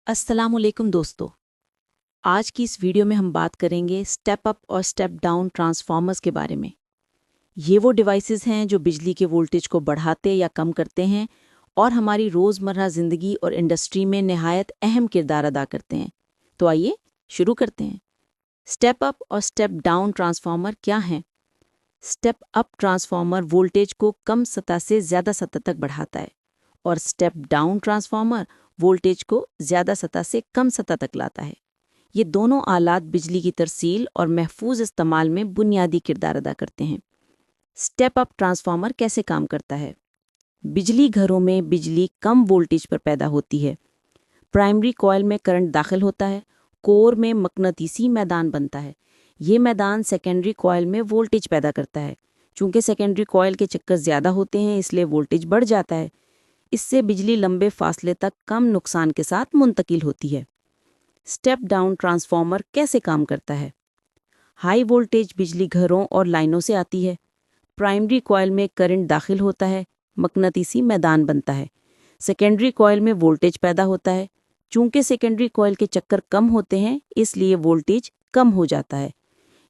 अस्सलाम वालेकुम दोस्तों। आज की इस वीडियो में हम बात करेंगे स्टेप अप और स्टेप डाउन ट्रांसफार्मर्स के बारे में। ये वो डिवाइसेस हैं जो बिजली के वोल्टेज को बढ़ाते या कम करते हैं और हमारी रोज़मर्रा ज़िंदगी और इंडस्ट्री में नहायत अहम किरदार अदा करते हैं। तो आइए शुरू करते हैं। स्टेप अप और स्टेप डाउन ट्रांसफार्मर क्या हैं? स्टेप अप ट्रांसफार्मर वोल्टेज को कम सतह से ज़्यादा सतह तक बढ़ाता है और स्टेप डाउन ट्रांसफार्मर वोल्टेज को ज़्यादा सतह से कम सतह तक लाता है। ये दोनों आलात बिजली की तरसील और महफूज इस्तेमाल में बुनियादी किरदार अदा करते हैं। स्टेप अप ट्रांसफार्मर कैसे काम करता है? बिजली घरों में बिजली कम वोल्टेज पर पैदा होती है। प्राइमरी कॉइल में करंट दाखिल होता है, कोर में मकनातीसी मैदान बनता है। ये मैदान सेकेंडरी कॉइल में वोल्टेज पैदा करता है। चूंकि सेकेंडरी कॉइल के चक्कर ज़्यादा होते हैं इसलिए वोल्टेज बढ़ जाता है। इससे बिजली लंबे फासले तक कम नुकसान के साथ मुंतकिल होती है। स्टेप डाउन ट्रांसफार्मर कैसे काम करता है? हाई वोल्टेज बिजली घरों और लाइनों से आती है। प्राइमरी कॉइल में करंट दाखिल होता है, मकनातीसी मैदान बनता है। सेकेंडरी कॉइल में वोल्टेज पैदा होता है। चूंकि सेकेंडरी कॉइल के चक्कर कम होते हैं इसलिए वोल्टेज कम हो जाता है।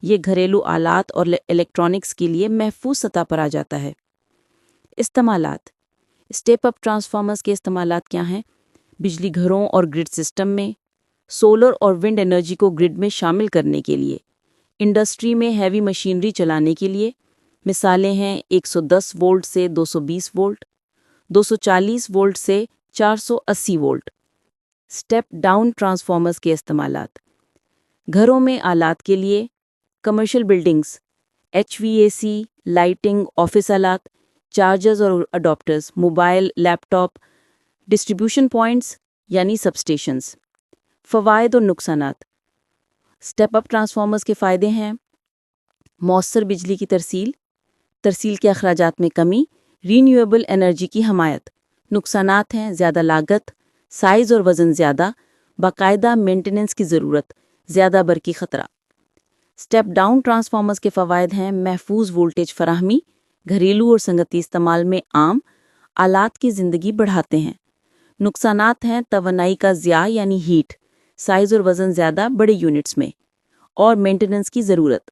ये घरेलू आलात और इलेक्ट्रॉनिक्स के लिए महफूज सतह पर आ जाता है। इस्तेमालात। स्टेप अप ट्रांसफार्मर्स के इस्तेमालात क्या हैं? बिजली घरों और ग्रिड सिस्टम में, सोलर और विंड एनर्जी को ग्रिड में शामिल करने के लिए, इंडस्ट्री में हैवी मशीनरी चलाने के लिए। मिसालें हैं 110 वोल्ट से 220 वोल्ट, 240 वोल्ट से 480 वोल्ट। स्टेप डाउन ट्रांसफार्मर्स के इस्तेमालात। घरों में आलात के लिए, commercial buildings, HVAC, lighting, office आलात, चार्जर्स और adapters, mobile, laptop, distribution points यानी सबस्टेशंस। फ़वाइद और नुकसानात। स्टेप अप ट्रांसफार्मर्स के फ़ायदे हैं मौसर बिजली की तरसील के अखराजात में कमी, रीन्यूएबल एनर्जी की हमायत। नुकसानात हैं ज़्यादा लागत, साइज़ और वज़न ज़्यादा, बाकायदा मेंटेनेंस की ज़रूरत, ज़्यादा बरकी ख़तरा। स्टेप डाउन ट्रांसफार्मर्स के फ़वाइद हैं महफूज वोल्टेज फराहमी, घरेलू और संगती इस्तेमाल में आम, आलात की ज़िंदगी बढ़ाते हैं। नुकसानात हैं तवनाई का ज़िया यानी हीट, साइज़ और वज़न ज़्यादा बड़े यूनिट्स में, और मेंटेनेंस की ज़रूरत।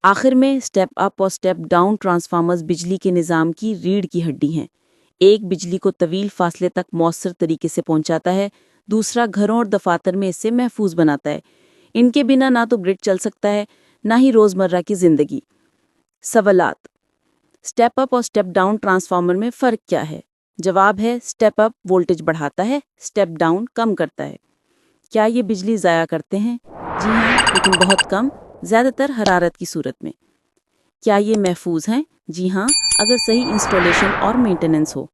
आखिर में स्टेप अप और स्टेप डाउन ट्रांसफार्मर्स बिजली के निज़ाम की रीढ़ की हड्डी हैं। एक बिजली को तवील फासले तक मौसर तरीके से पहुंचाता है, दूसरा घरों और दफातर में इसे महफूज बनाता है। इनके बिना ना तो ग्रिड चल सकता है ना ही रोज़मर्रा की ज़िंदगी। सवालात। स्टेप अप और स्टेप डाउन ट्रांसफार्मर में फ़र्क क्या है? जवाब है स्टेप अप वोल्टेज बढ़ाता है, स्टेप डाउन कम करता है। क्या ये बिजली ज़ाया करते हैं? जी हाँ, लेकिन बहुत कम, ज़्यादातर हरारत की सूरत में। क्या ये महफूज हैं? जी हाँ, अगर सही इंस्टॉलेशन और मेंटेनेंस हो।